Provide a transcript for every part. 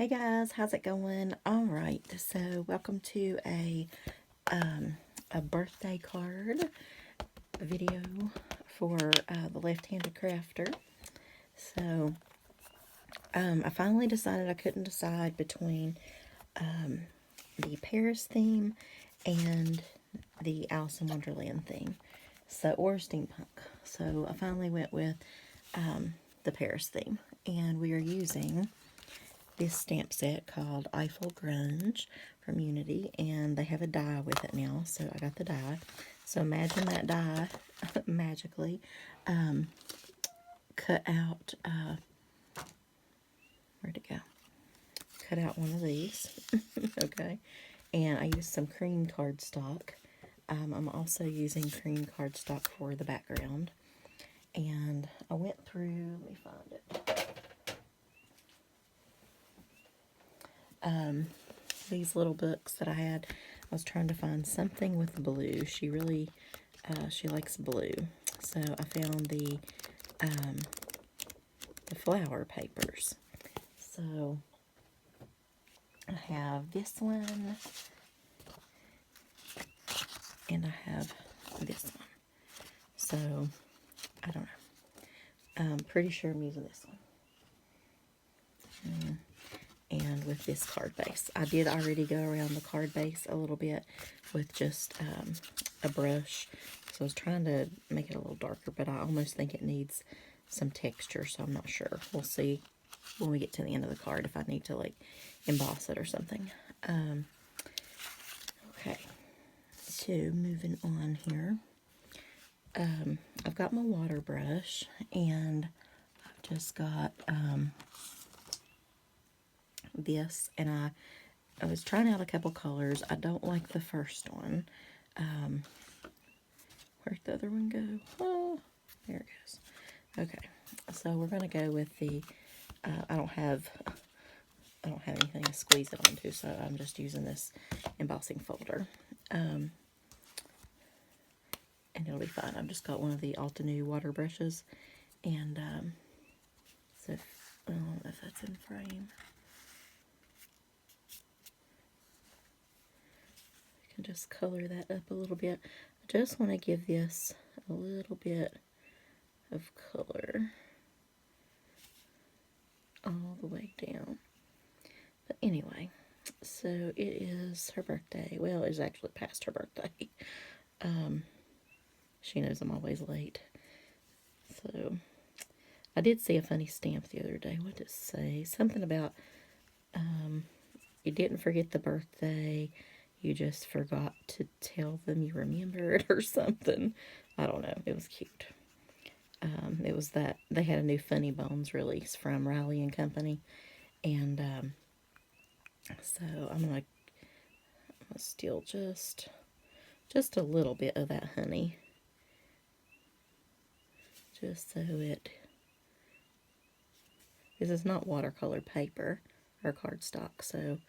Hey guys, how's it going? All right, so welcome to a birthday card video for the Left-Handed Crafter. So I finally decided I couldn't decide between the Paris theme and the Alice in Wonderland theme, or steampunk. So I finally went with the Paris theme, and we are using this stamp set called Eiffel Grunge from Unity, and they have a die with it now, so I got the die. So imagine that die magically cut out, where'd it go? Cut out one of these, okay, and I used some cream cardstock. I'm also using cream cardstock for the background, and I went through, let me find it. These little books that I had, I was trying to find something with blue. She really, she likes blue. So I found the flower papers. So I have this one, and I have this one. So, I don't know. I'm pretty sure I'm using this one. And with this card base. I did already go around the card base a little bit with just a brush. So I was trying to make it a little darker, but I almost think it needs some texture, so I'm not sure. We'll see when we get to the end of the card if I need to like emboss it or something. Okay, so moving on here. I've got my water brush, and I've just got this, and I was trying out a couple colors. I don't like the first one. Where'd the other one go? Oh, there it goes. Okay, so we're gonna go with the. I don't have anything to squeeze it onto, so I'm just using this embossing folder, and it'll be fine. I've just got one of the Altenew water brushes, and so I don't know if that's in frame. I can just color that up a little bit. I just want to give this a little bit of color all the way down. But anyway, so it is her birthday. Well, it's actually past her birthday. She knows I'm always late. So I did see a funny stamp the other day. What did it say? Something about you didn't forget the birthday. You just forgot to tell them you remembered or something. I don't know. It was cute. It was that they had a new Funny Bones release from Riley and Company, and so I'm gonna steal just a little bit of that honey, just so this is not watercolor paper or cardstock, so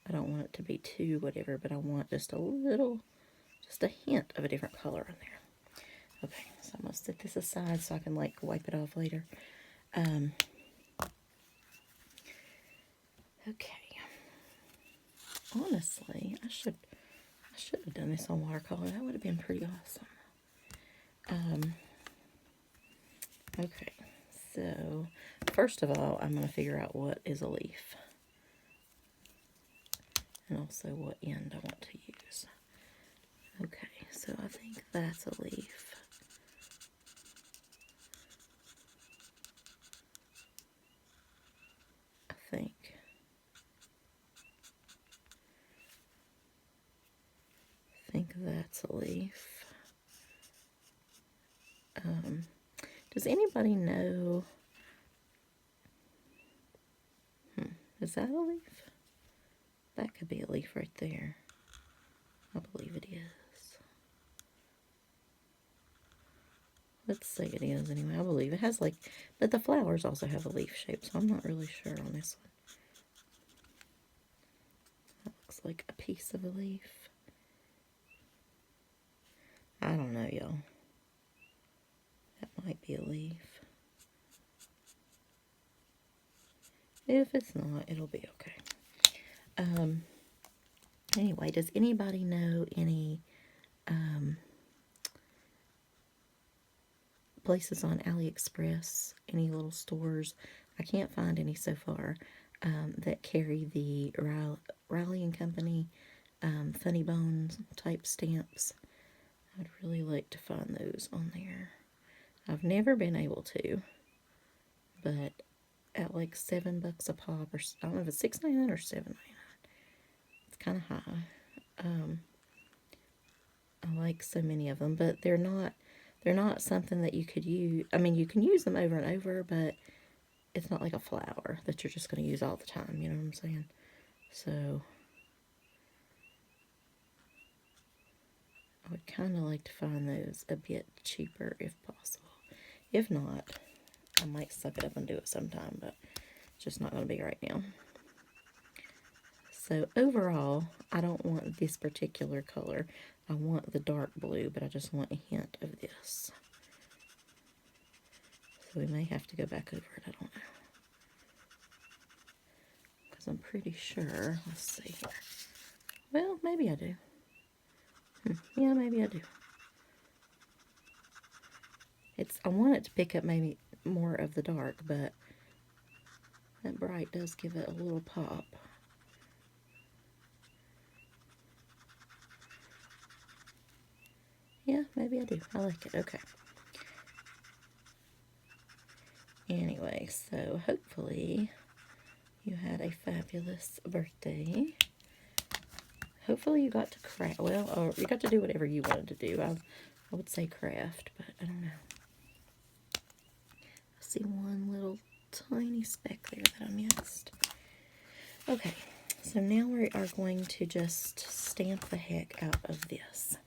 I don't want it to be too whatever, but I want just a hint of a different color in there. Okay, so I'm going to set this aside so I can like wipe it off later. Okay. Honestly, I should have done this on watercolor. That would have been pretty awesome. Okay, so first of all, I'm going to figure out what is a leaf, and also what end I want to use. Okay, so I think that's a leaf. I think that's a leaf. Does anybody know? Is that a leaf? That could be a leaf right there. I believe it is. Let's say it is anyway. I believe it has like, but the flowers also have a leaf shape, so I'm not really sure on this one. That looks like a piece of a leaf. I don't know, y'all. That might be a leaf. If it's not, it'll be okay. Anyway, does anybody know any places on AliExpress, any little stores? I can't find any so far that carry the Riley and Company Funny Bones type stamps. I'd really like to find those on there. I've never been able to, but at like $7 a pop, or I don't know if it's $6.99 or $7.99. It's kind of high. I like so many of them, but they're not something that you could use. I mean, you can use them over and over, but it's not like a flower that you're just going to use all the time. You know what I'm saying? So I would kind of like to find those a bit cheaper if possible. If not, I might suck it up and do it sometime, but it's just not going to be right now. So overall, I don't want this particular color. I want the dark blue, but I just want a hint of this. So we may have to go back over it, I don't know. Because I'm pretty sure, let's see here. Well, maybe I do. Yeah, maybe I do. I want it to pick up maybe more of the dark, but that bright does give it a little pop. Yeah, maybe I do. I like it. Okay. Anyway, so hopefully you had a fabulous birthday. Hopefully you got to craft, well, or you got to do whatever you wanted to do. I would say craft, but I don't know. I see one little tiny speck there that I missed. Okay, so now we are going to just stamp the heck out of this.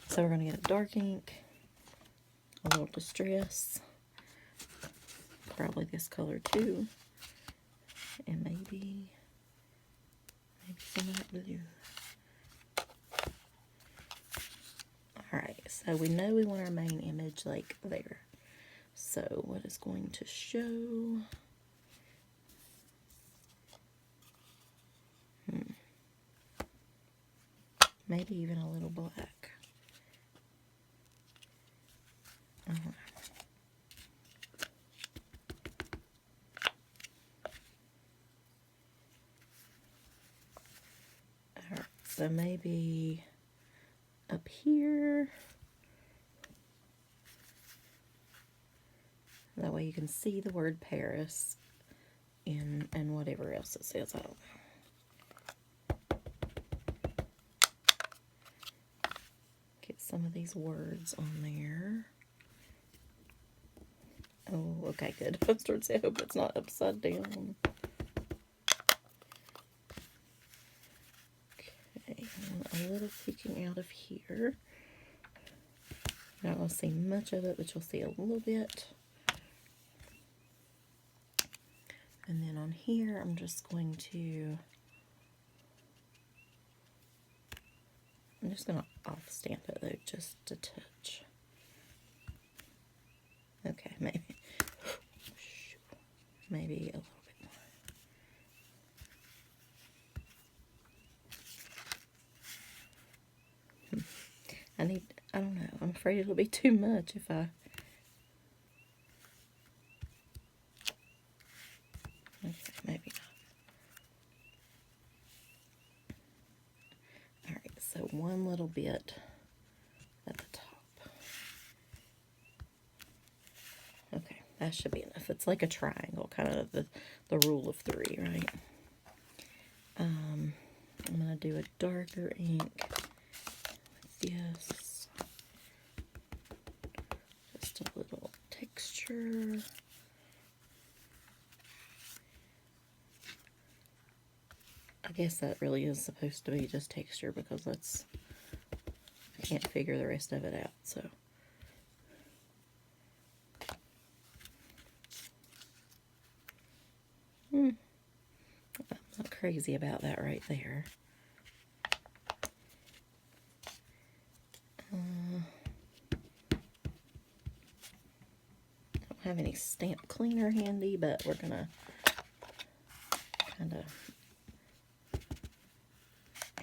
So we're going to get a dark ink, a little distress, probably this color too, and maybe some of that blue. Alright, so we know we want our main image like there. So what is going to show? Maybe even a little black. Alright, so maybe up here. That way you can see the word Paris and whatever else it says. I don't know. Get some of these words on there. Oh, okay, good. I was starting to say, I hope it's not upside down. Okay, a little peeking out of here. You're not going to see much of it, but you'll see a little bit. And then on here, I'm just going to off stamp it though, just a touch. Okay, maybe a little bit more. I don't know, I'm afraid it'll be too much if I... Okay, maybe not. Alright, so one little bit at the top. Okay, that should be enough. It's like a triangle, kind of the rule of three, right? I'm going to do a darker ink with this. Just a little texture. I guess that really is supposed to be just texture because I can't figure the rest of it out, so. I'm not crazy about that right there. Don't have any stamp cleaner handy, but we're gonna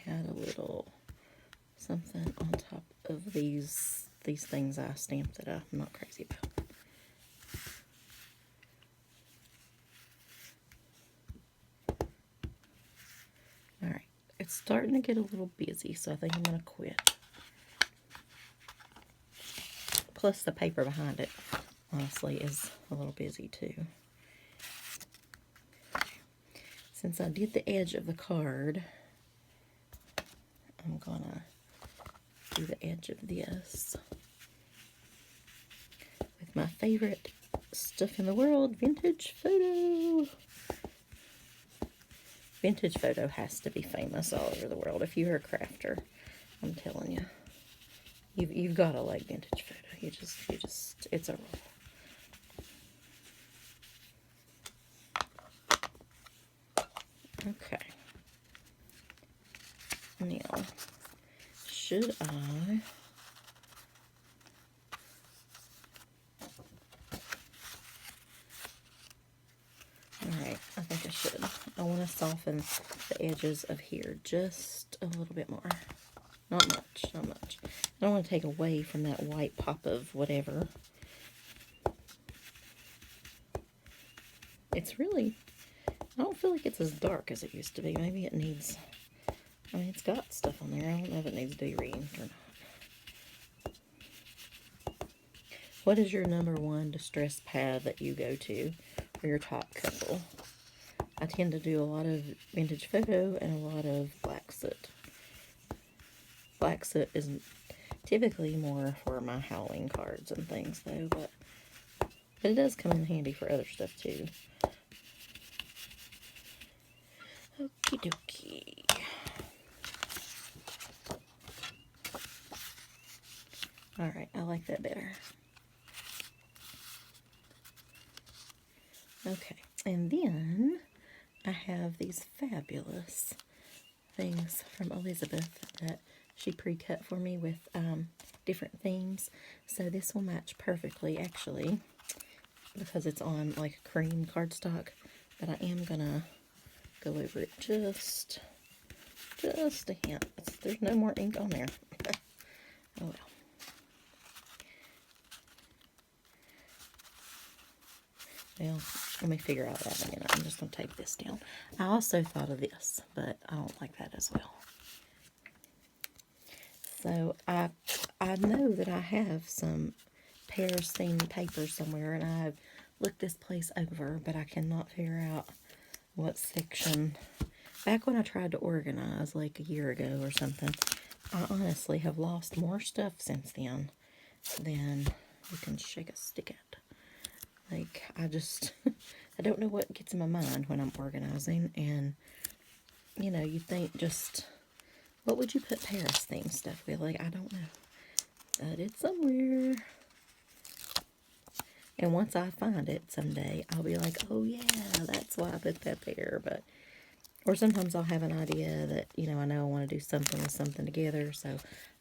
add a little something on top of these things I stamped that I'm not crazy about. Alright, it's starting to get a little busy, so I think I'm going to quit. Plus the paper behind it, honestly, is a little busy too. Since I did the edge of the card, I'm going to do the edge of this with my favorite stuff in the world, Vintage Photo. Vintage Photo has to be famous all over the world. If you're a crafter, I'm telling you, you've got to like Vintage Photo. You just, it's a rule. Okay. Now, should I... Alright, I think I should. I want to soften the edges of here just a little bit more. Not much, not much. I don't want to take away from that white pop of whatever. It's really... I don't feel like it's as dark as it used to be. Maybe it needs... I mean, it's got stuff on there. I don't know if it needs to be reinked or not. What is your #1 distress pad that you go to for your top couple? I tend to do a lot of Vintage Photo and a lot of Black Soot. Black Soot is typically more for my Halloween cards and things, though, but it does come in handy for other stuff, too. Okie dokie. Alright, I like that better. Okay, and then I have these fabulous things from Elizabeth that she pre-cut for me with different themes. So this will match perfectly, actually, because it's on like cream cardstock. But I am gonna go over it just a hint. There's no more ink on there. Oh well. Well, let me figure out that in a minute. I'm just going to take this down. I also thought of this, but I don't like that as well. So I know that I have some Paris themed paper somewhere, and I've looked this place over, but I cannot figure out what section. Back when I tried to organize like a year ago or something, I honestly have lost more stuff since then than you can shake a stick at. Like, I don't know what gets in my mind when I'm organizing, and, you know, you think just, what would you put Paris theme stuff with? Like, I don't know. But it's somewhere. And once I find it someday, I'll be like, oh yeah, that's why I put that there. But, or sometimes I'll have an idea that, you know I want to do something with something together, so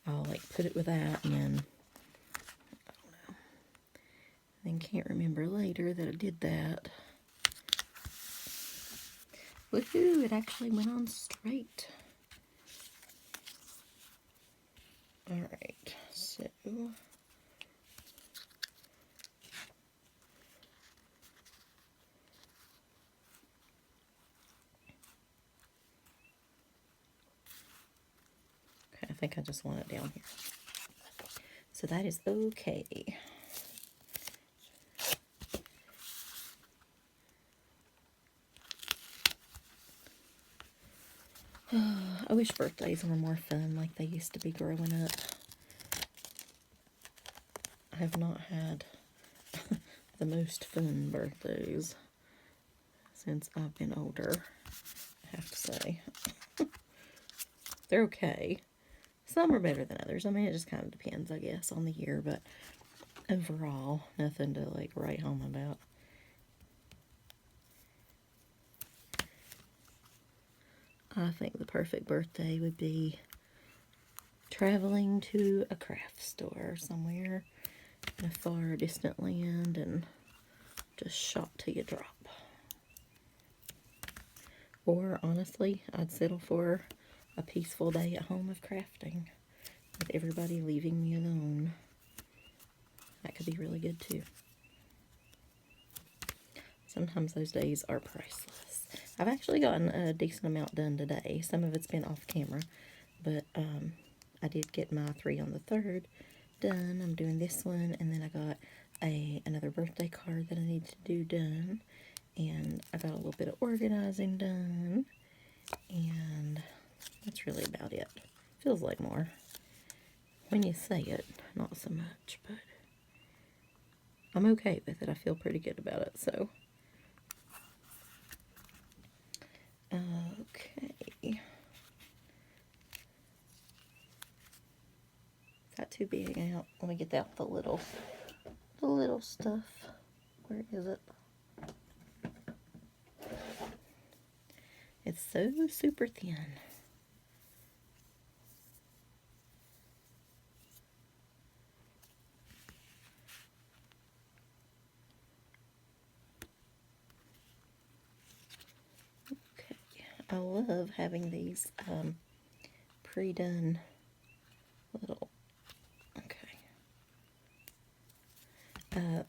I'll, like, put it with that, and then and can't remember later that I did that. Woohoo, it actually went on straight. Alright, so okay, I think I just want it down here. So that is okay. I wish birthdays were more fun like they used to be growing up. I have not had the most fun birthdays since I've been older, I have to say. They're okay. Some are better than others. I mean, it just kind of depends, I guess, on the year, but overall, nothing to, like, write home about. I think the perfect birthday would be traveling to a craft store somewhere in a far distant land and just shop till you drop. Or honestly, I'd settle for a peaceful day at home of crafting with everybody leaving me alone. That could be really good too. Sometimes those days are priceless. I've actually gotten a decent amount done today. Some of it's been off camera, but I did get my 3 on the 3rd done. I'm doing this one, and then I got another birthday card that I need to do done, and I got a little bit of organizing done, and that's really about it. Feels like more when you say it, not so much, but I'm okay with it. I feel pretty good about it, so. Okay. Got too big out. Let me get out the little stuff. Where is it? It's so super thin. Okay. I love having these pre-done little,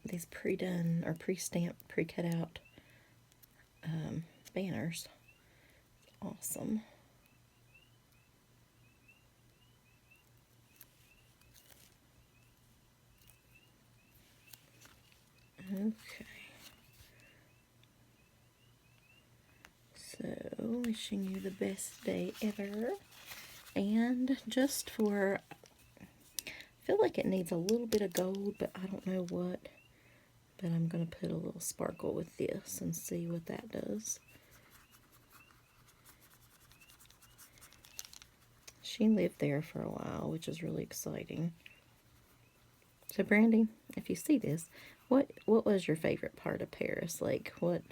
these pre-done or pre-stamped, pre-cut out banners. Awesome. Okay. So, wishing you the best day ever. And just for, I feel like it needs a little bit of gold, but I don't know what. But I'm going to put a little sparkle with this and see what that does. She lived there for a while, which is really exciting. So, Brandy, if you see this, what was your favorite part of Paris? Like, what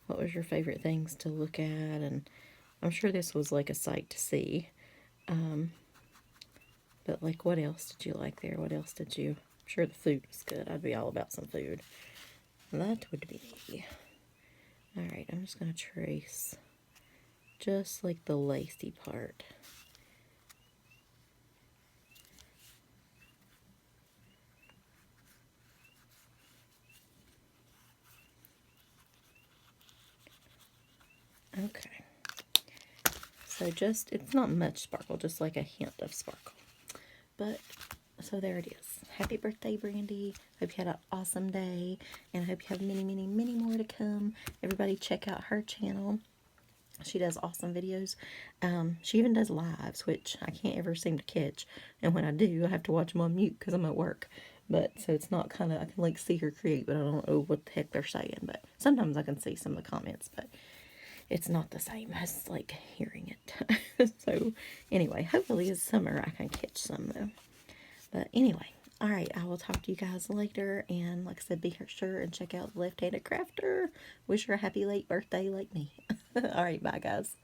was your favorite things to look at? And I'm sure this was like a sight to see. But like, what else did you like there? What else did you? I'm sure the food was good. I'd be all about some food. That would be. Alright, I'm just going to trace just like the lacy part. Okay. So just, it's not much sparkle, just like a hint of sparkle. But, so there it is. Happy birthday, Brandy. Hope you had an awesome day. And I hope you have many, many, many more to come. Everybody check out her channel. She does awesome videos. She even does lives, which I can't ever seem to catch. And when I do, I have to watch them on mute because I'm at work. But, so it's not kind of, I can like see her create, but I don't know what the heck they're saying. But sometimes I can see some of the comments, but it's not the same as like hearing it. So anyway, hopefully this summer I can catch some though. But anyway, alright, I will talk to you guys later. And like I said, be sure and check out Left Handed Crafter. Wish her a happy late birthday like me. Alright, bye guys.